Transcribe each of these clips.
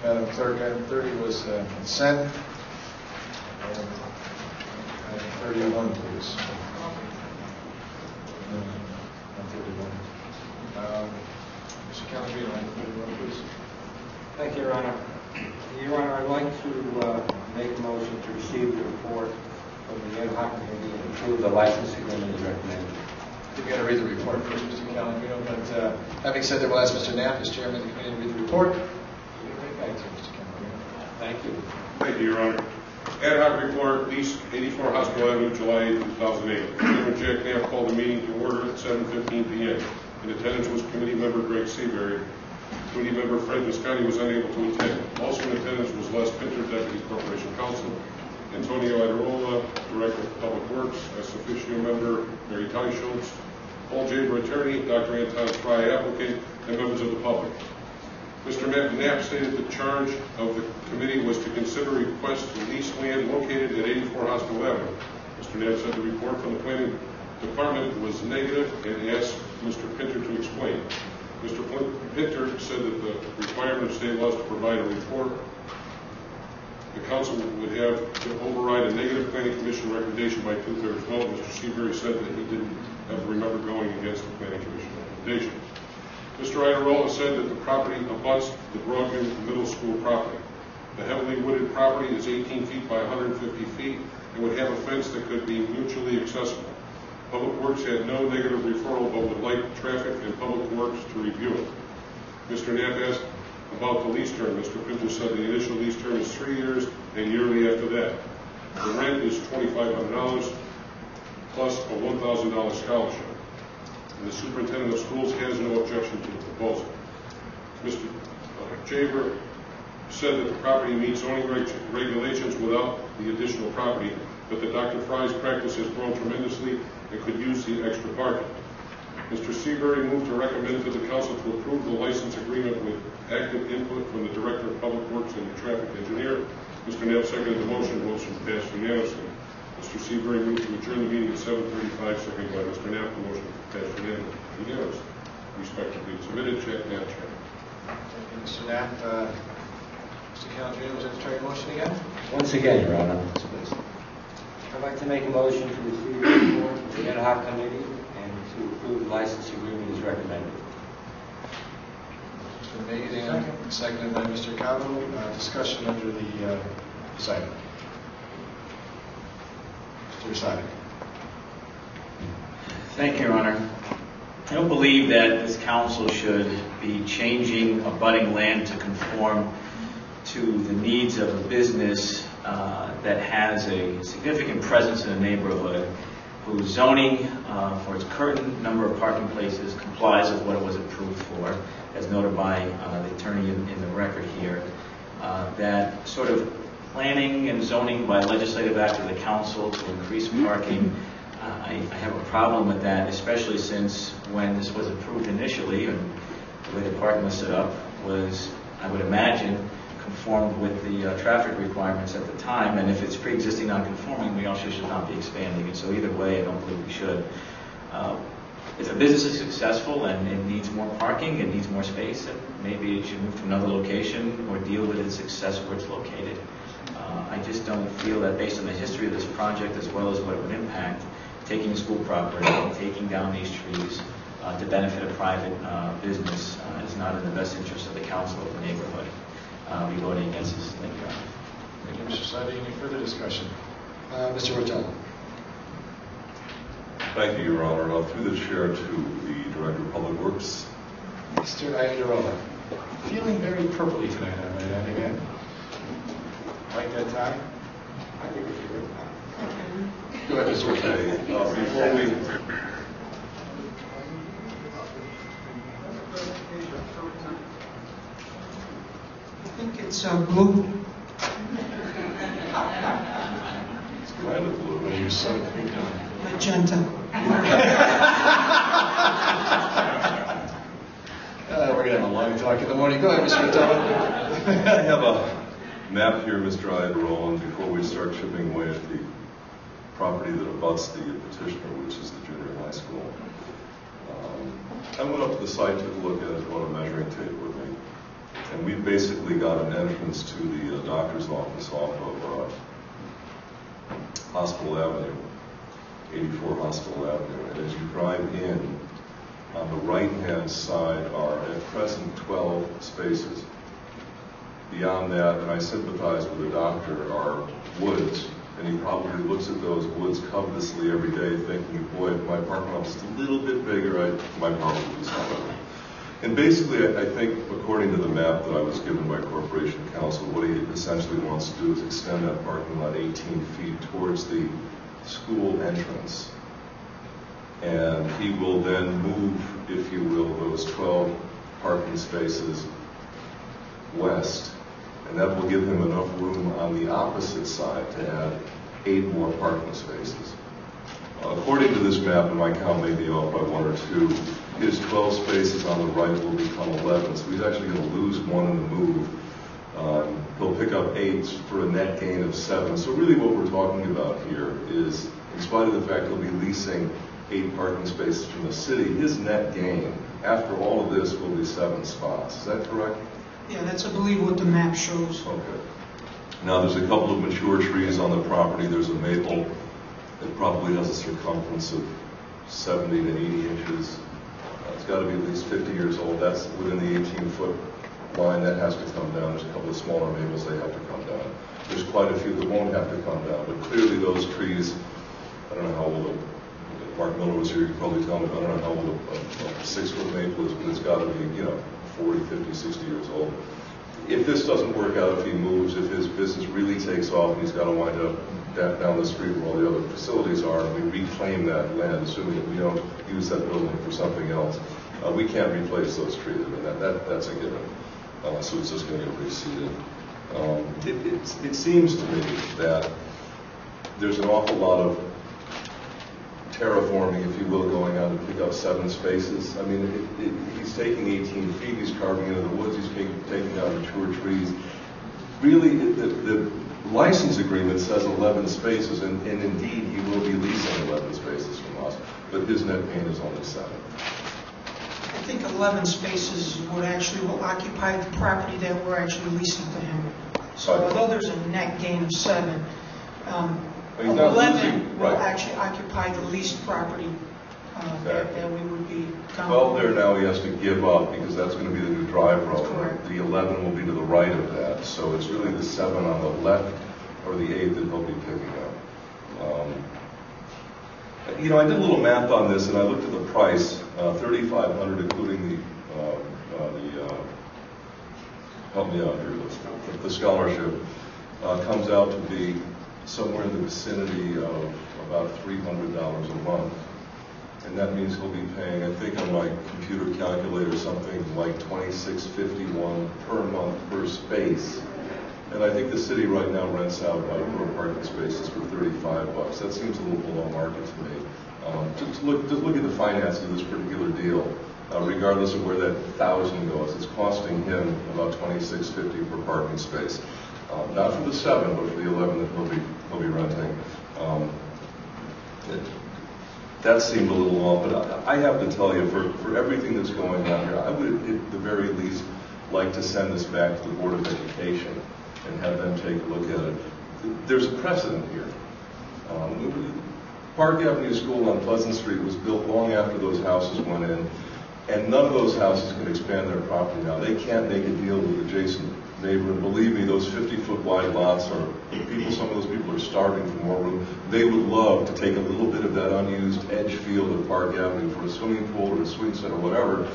Madam Clerk, item 30 was consent. Item 31, please. No, not 31. Mr. Calabino, item 31, please. Thank you, Your Honor. Your Honor, I'd like to make a motion to receive the report from the ad hoc committee and approve the license agreement as recommended. You've got to read the report first, Mr. Calabino, but having said that, we'll ask Mr. Knapp, as chairman of the committee, to read the report. Right back to you, Mr. Calabino. Thank you. Thank you, Your Honor. Ad hoc report, lease 84 Hospital Avenue, July 8, 2008. Chairman Jack Knapp called the meeting to order at 7:15 p.m. In attendance was committee member Greg Seabury. Committee member Fred Visconti was unable to attend. Also in attendance was Les Pinter, Deputy Corporation Counsel, Antonio Iderola, Director of Public Works, as officio member Mary Ty Schultz, Paul Jaber, attorney, Dr. Anton Fry, applicant, and members of the public. Mr. Knapp stated the charge of the committee was to consider requests to lease land located at 84 Hospital Avenue. Mr. Knapp said the report from the planning department was negative and asked Mr. Pinter to explain. Mr. Pinter said that the requirement of state laws to provide a report, the council would have to override a negative planning commission recommendation by 2/3 vote. Mr. Seabury said that he didn't ever remember going against the planning commission recommendation. Mr. Iderola said that the property abuts the Broadview Middle School property. The heavily wooded property is 18 feet by 150 feet and would have a fence that could be mutually accessible. Public Works had no negative referral, but would like traffic and Public Works to review it. Mr. Knapp asked about the lease term. Mr. Pinter said the initial lease term is 3 years and yearly after that. The rent is $2,500 plus a $1,000 scholarship. And the superintendent of schools has no objection to the proposal. Mr. Jaber said that the property meets zoning regulations without the additional property, but that Dr. Fry's practice has grown tremendously and could use the extra parking. Mr. Seabury moved to recommend to the council to approve the license agreement with active input from the Director of Public Works and the Traffic Engineer. Mr. Knapp seconded the motion. Motion passed unanimously. Mr. Seabury moved to adjourn the meeting at 7:35, seconded by Mr. Knapp. The motion passed unanimously. Respectively submitted. Jack Knapp, Chairman. Thank you, Mr. Knapp. Mr. Calabino, would you like to try your motion again? Once again, Your Honor, Please. I'd like to make a motion to receive the report from the ad hoc committee and to approve the license agreement as recommended. Mr. Made and seconded by Mr. Cabo. Discussion under the item. Mr. Sadek. Thank you, Your Honor. I don't believe that this council should be changing abutting land to conform to the needs of a business that has a significant presence in the neighborhood, whose zoning for its current number of parking places complies with what it was approved for, as noted by the attorney in the record here. That sort of planning and zoning by legislative act of the council to increase parking, I have a problem with that, especially since when this was approved initially and the way the parking was set up was, I would imagine, conformed with the traffic requirements at the time, and if it's pre-existing non-conforming, we also should not be expanding it. So either way, I don't believe we should. If a business is successful and it needs more parking, it needs more space, then maybe it should move to another location or deal with its success where it's located. I just don't feel that based on the history of this project as well as what it would impact, taking school property, taking down these trees to benefit a private business is not in the best interest of the council of the neighborhood. Be voting against this. Thank you, Your Honor. Thank you, Mr. Sadek. Any further discussion? Mr. Rotella. Thank you, Your Honor. Now, through the chair to the Director of Public Works. Mr. Iderola. Feeling very purpley tonight, am I adding in? Like that tie? I think it's a good time. Go ahead, Mr. Rotella. Before we... I think it's blue. It's kind of blue, but you're so pink on it. Magenta. We're going to have a long talk in the morning. Go ahead, Mr. Rotella. I have a map here, Mr. Iderola, and before we start chipping away at the property that abuts the petitioner, which is the junior high school. I went up to the site, took a look at it, brought a measuring tape with me. And we've basically got an entrance to the doctor's office off of Hospital Avenue, 84 Hospital Avenue. And as you drive in, on the right-hand side are at present 12 spaces. Beyond that, and I sympathize with the doctor, are woods. And he probably looks at those woods covetously every day thinking, boy, if my parking lot was just a little bit bigger, my parking would be smaller. And basically, I think, according to the map that I was given by Corporation Counsel, what he essentially wants to do is extend that parking lot 18 feet towards the school entrance. And he will then move, if you will, those 12 parking spaces west. And that will give him enough room on the opposite side to add 8 more parking spaces. According to this map, and my count may be off by 1 or 2, his 12 spaces on the right will become 11, so he's actually going to lose 1 in the move. He'll pick up 8 for a net gain of 7. So really what we're talking about here is, in spite of the fact he'll be leasing 8 parking spaces from the city, his net gain, after all of this, will be 7 spots. Is that correct? Yeah, that's, I believe, what the map shows. Okay. Now, there's a couple of mature trees on the property. There's a maple that probably has a circumference of 70 to 80 inches. It's got to be at least 50 years old. That's within the 18-foot line. That has to come down. There's a couple of smaller maples. They have to come down. There's quite a few that won't have to come down. But clearly those trees, I don't know how old Mark Miller was here, you could probably tell me, I don't know how old a 6-foot maple is, but it's got to be, 40, 50, 60 years old. If this doesn't work out, if he moves, if his business really takes off and he's got to wind up down the street where all the other facilities are, and we reclaim that land, assuming that we don't use that building for something else, we can't replace those trees. I mean, that's a given. So it's just going to get reseeded. It seems to me that there's an awful lot of terraforming, if you will, going on to pick up 7 spaces. I mean, he's taking 18 feet, he's carving into the woods, he's taking down mature trees. Really, the license agreement says 11 spaces, and indeed he will be leasing 11 spaces from us, but his net gain is only 7. I think 11 spaces will occupy the property that we're actually leasing to him. So although there's a net gain of 7, 11 will actually occupy the leased property that we would be counting. 12 there now he has to give up because that's going to be the new drive road. Correct. The 11 will be to the right of that. So it's really the 7 on the left or the 8 that he'll be picking up. I did a little math on this and I looked at the price, $3,500 including help me out here, the scholarship, comes out to be somewhere in the vicinity of about $300 a month. And that means he'll be paying, I think on my computer calculator, something like $26.51 per month per space. And I think the city right now rents out outdoor parking spaces for $35. That seems a little below market to me. Just look at the finances of this particular deal. Regardless of where that 1,000 goes, it's costing him about $26.50 per parking space. Not for the 7, but for the 11 that he'll be renting. That seemed a little off, but I have to tell you, for everything that's going on here, I would at the very least like to send this back to the Board of Education and have them take a look at it. There's a precedent here. Park Avenue School on Pleasant Street was built long after those houses went in, and none of those houses can expand their property now. They can't make a deal with adjacent neighbor, and believe me, those 50-foot wide lots are some of those people are starving for more room. They would love to take a little bit of that unused edge field of Park Avenue for a swimming pool or a swing set or whatever.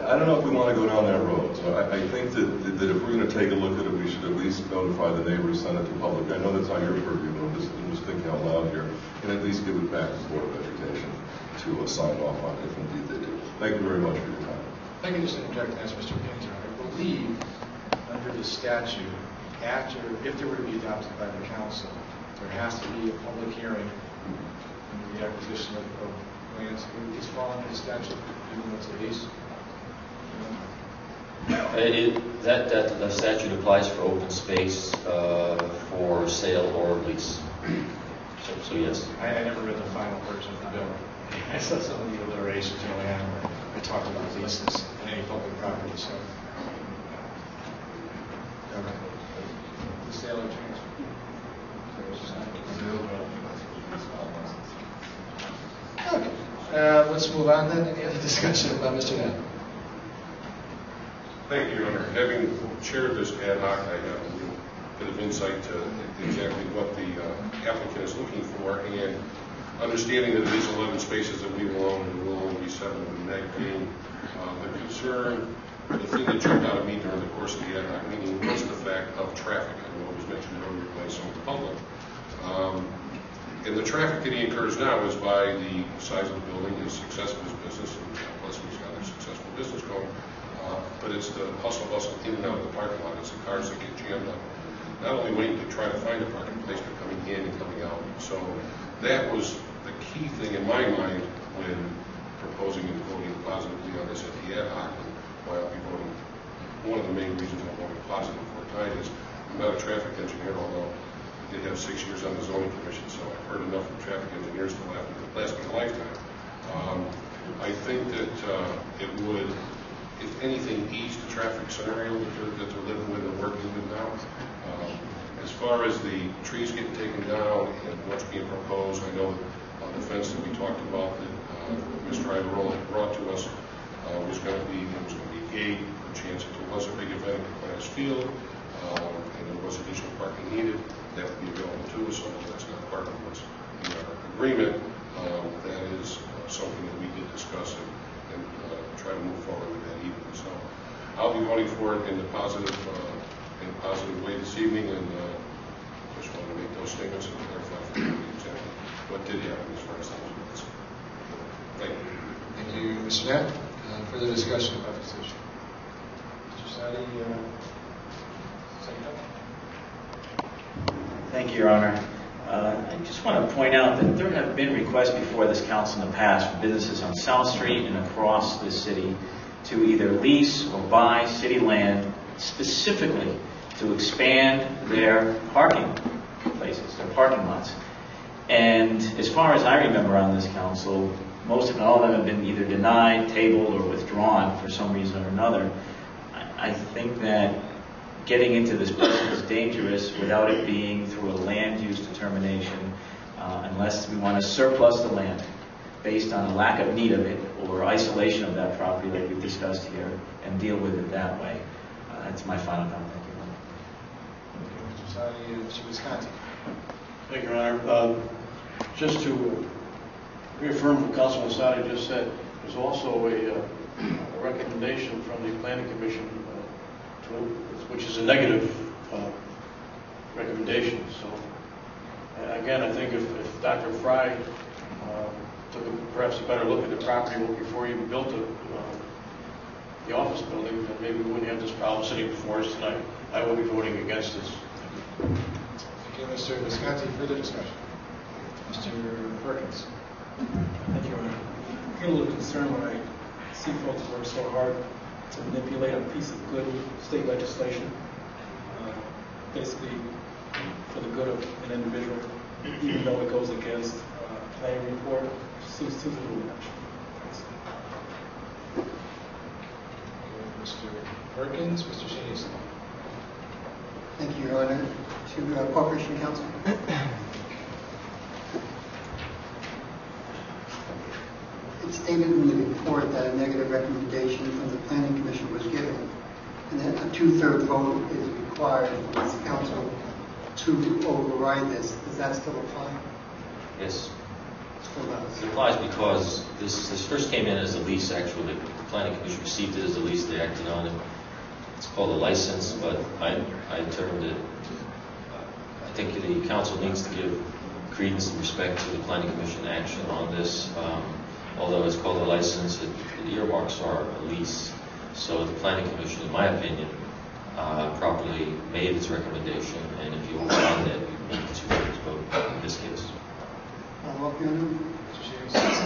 I don't know if we want to go down that road. So I think that if we're going to take a look at it, we should at least notify the neighbors, send it to public. I know that's not your purview, but I'm just thinking out loud here, and at least give it back to the Board of Education to sign off on it if indeed they do. Thank you very much for your time. If I can just interject and ask Mr. Pinzer, I believe under the statute, if there were to be adopted by the council, there has to be a public hearing under the acquisition of lands. Would these fall under the statute, even though it's a lease? The statute applies for open space for sale or lease. So yes. I never read the final version of the bill. I saw some of the alliterations early on where I talked about leases and any public property. So sale or transfer. Okay, let's move on then. Any other discussion about Mr. Knapp? Thank you, Your Honor. Having chaired this ad hoc, I have a little bit of insight to exactly what the applicant is looking for, and understanding that it is 11 spaces that we will own, and there will only be 7 of the neg being the concern. The thing that jumped out at me during the course of the ad hoc meeting was the fact of traffic. I know it was mentioned earlier by some of the public. And the traffic that he incurs now is by the size of the building, his success of his business, and plus he's got a successful business going. But it's the hustle bustle in and out of the parking lot. It's the cars that get jammed up. Not only waiting to try to find a parking place, but coming in and coming out. So that was the key thing in my mind when proposing and voting positively on this at the ad hoc. And why I'll be voting, one of the main reasons I'm voting positive for tonight is I'm not a traffic engineer, although I did have 6 years on the zoning commission, so I've heard enough from traffic engineers to last me a lifetime. I think that it would, if anything, ease the traffic scenario that they're living with and working with now. As far as the trees getting taken down and what's being proposed, I know that the fence that we talked about that Mr. Ivarola had brought to us was going to be a gate, a chance if there was a big event at Glass Field and there was additional parking needed, that would be available to us, although that's not part of what's in our agreement. That is something that we did discuss and try to move forward with that evening. So I'll be voting for it in a positive way this evening, and just wanted to make those statements and clarify for you exactly what did happen as far as that was concerned. Thank you. Thank you, Mr. Knapp. Further discussion about this issue? Mr. Sadi, second up. Thank you, Your Honor. I just want to point out that there have been requests before this council in the past for businesses on South Street and across the city to either lease or buy city land specifically to expand their parking places, their parking lots. And as far as I remember on this council, most if not all of them have been either denied, tabled, or withdrawn for some reason or another. I think that getting into this process is dangerous without it being through a land use determination, unless we want to surplus the land based on a lack of need of it or isolation of that property like we've discussed here and deal with it that way. That's my final comment. Thank you, Mr. Sadi. Mr. Visconti. Thank you, Your Honor. Just to reaffirm what Councilman Sadi just said, there's also a recommendation from the Planning Commission, which is a negative recommendation. So, again, I think if Dr. Fry took perhaps a better look at the property before he even built the office building, then maybe we wouldn't have this problem sitting before us tonight. I will be voting against this. Thank you, Mr. Visconti. Further discussion? Mr. Perkins. Thank you, Your Honor. I get a little concerned when I see folks work so hard to manipulate a piece of good state legislation, basically for the good of an individual, even though it goes against planning report. Seems a little much. Mr. Perkins, Mr. Shanice. Thank you, Your Honor. To Corporation Counsel. It's stated in the report that a negative recommendation from the Planning Commission was given, and that a 2/3 vote is required from this council to override this. Does that still apply? Yes. Still does. It applies because this first came in as a lease, actually. The Planning Commission received it as a lease. They acted on it. It's called a license, but I termed it, I think the council needs to give credence and respect to the Planning Commission action on this. Although it's called a license, the earmarks are a lease. So the Planning Commission, in my opinion, properly made its recommendation, and if you override that, you need to vote in this case. Follow-up, Your Honor.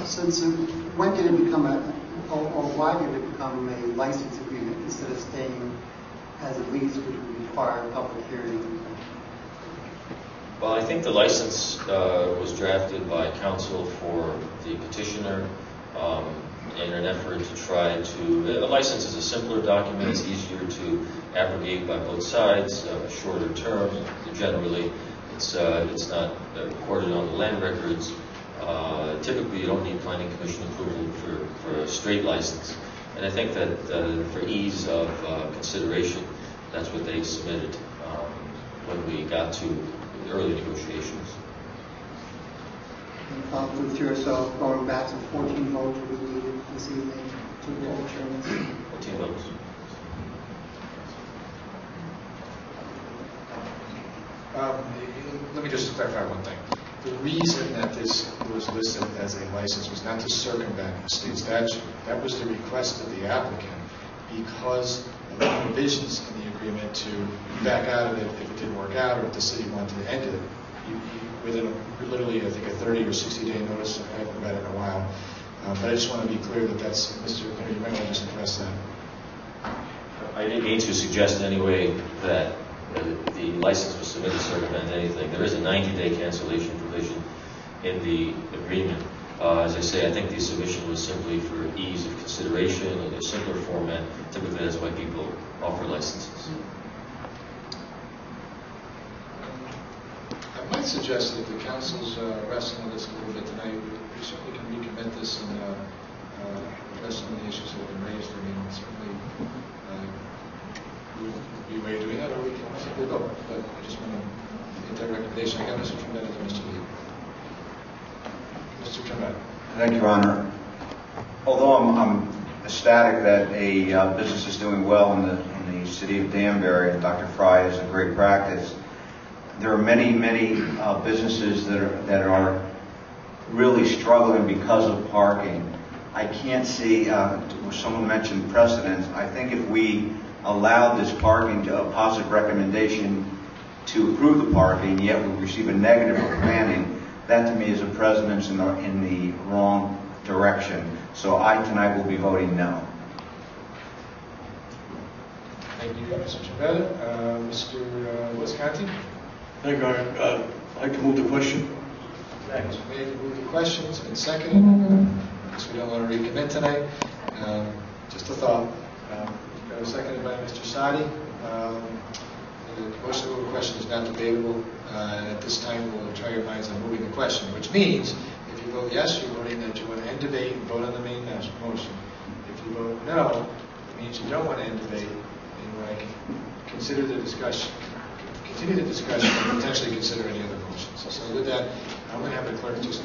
Since when did it become or why did it become a license agreement instead of staying as a lease, which would require a public hearing? Well, I think the license was drafted by counsel for the petitioner in an effort to try to, a license is a simpler document, it's easier to abrogate by both sides, shorter term generally, it's not recorded on the land records. Typically you don't need planning commission approval for a straight license. And I think that for ease of consideration, that's what they submitted when we got to the early negotiations. With yourself going back to 14 votes we needed this evening to the chairman. 14 votes. Let me just clarify one thing. The reason that this was listed as a license was not to circumvent the state statute. That was the request of the applicant because of the provisions in the agreement to back out of it if it didn't work out or if the city wanted to end it. Within literally, I think, a 30 or 60-day notice. I haven't read it in a while. But I just want to be clear that that's, Mr. Cleary, you might want to just address that. I didn't mean to suggest in any way that the license was submitted to circumvent anything. There is a 90-day cancellation provision in the agreement. As I say, I think the submission was simply for ease of consideration in a simpler format. Typically, that's why people offer licenses. I might suggest that the council's wrestling with this a little bit tonight. We certainly can recommit this and address some of the issues that have been raised. I mean, certainly we would be a way of doing that, or we can simply vote. But I just want to make that recommendation. I got Mr. Trumpet and Mr. Lee. Mr. Trumpet. Thank you, Your Honor. Although I'm ecstatic that a business is doing well in the city of Danbury, and Dr. Fry is a great practice, there are many businesses that are really struggling because of parking. I can't see, someone mentioned precedents. I think if we allowed this parking to a positive recommendation to approve the parking, yet we receive a negative for planning, that to me is a precedent in the wrong direction. So I tonight will be voting no. Thank you, Mr. Trumpet. Mr. Wisconsin? Thank you, Your Honor. I'd like to move the question. Thanks. We have moved the question. It's been seconded. Because we don't want to recommit tonight. Just a thought. That was seconded by Mr. Sadi. The motion to move the question is not debatable. At this time, we'll try your minds on moving the question, which means if you vote yes, you're voting that you want to end debate and vote on the main motion. If you vote no, it means you don't want to end debate and you want to consider the discussion. Continue the discussion and potentially consider any other motions. So with that, I'm going to have the clerk just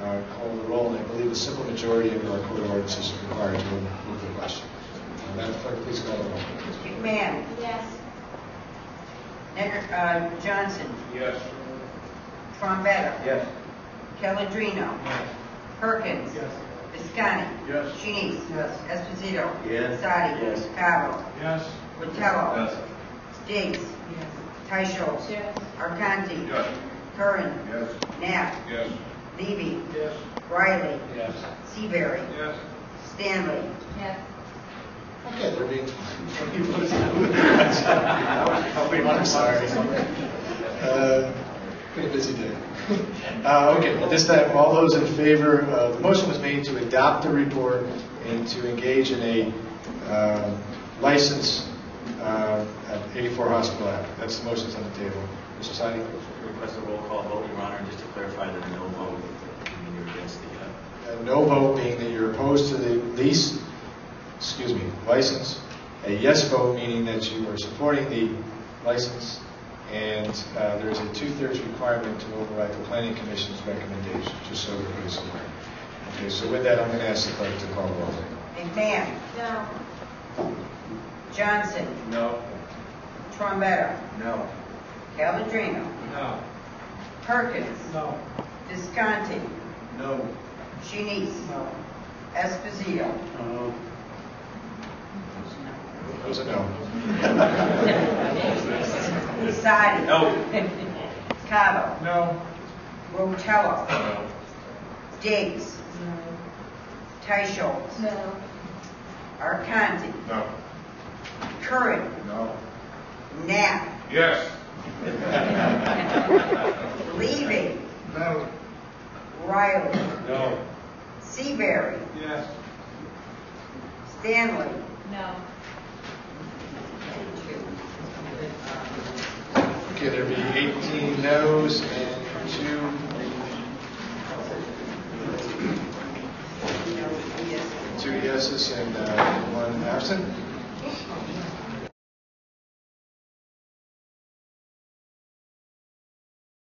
call the roll, and I believe a simple majority of our court ordinance is required to move the question. Madam Clerk, please call the roll. McMahon. Yes. Johnson. Yes. Trombetta. Yes. Caladrino. Yes. Perkins. Yes. Visconti. Yes. Shenice. Yes. Esposito. Yes. Sadi. Yes. Cabo. Yes. Vitello. Yes. Diggs. Yes. Teichholz. Yes. Arcanti. Yes. Curran. Yes. Knapp. Yes. Levy. Yes. Riley. Yes. Seabury. Yes. Stanley. Yes. Okay, there being I'm sorry. Been a busy day. Okay, at this time, all those in favor, the motion was made to adopt the report and to engage in a license at 84 Hospital Ave. That's the motion that's on the table. Mr. Sadi? Request a roll call vote, Your Honor, just to clarify that a no vote, I mean you're against the... A no vote being that you're opposed to the license. A yes vote meaning that you are supporting the license, and there's a 2/3 requirement to override the Planning Commission's recommendation, just so everybody's aware. Okay, so with that, I'm going to ask the clerk to call the roll. McMahon. No. Johnson. No. Trombetta. No. Caladrino. No. Perkins. No. Visconti. No. Shenice. No. Esposito. That was a no. Sadi. No. Cabo. No. Rotello. No. Diggs. Teichholz. No. Arcanti. No. Curran. No. Knapp. Yes. Levy. No. Riley. No. Seabury. Yes. Stanley. No. Okay, there'd be 18 noes and 2 yeses and 1 absent.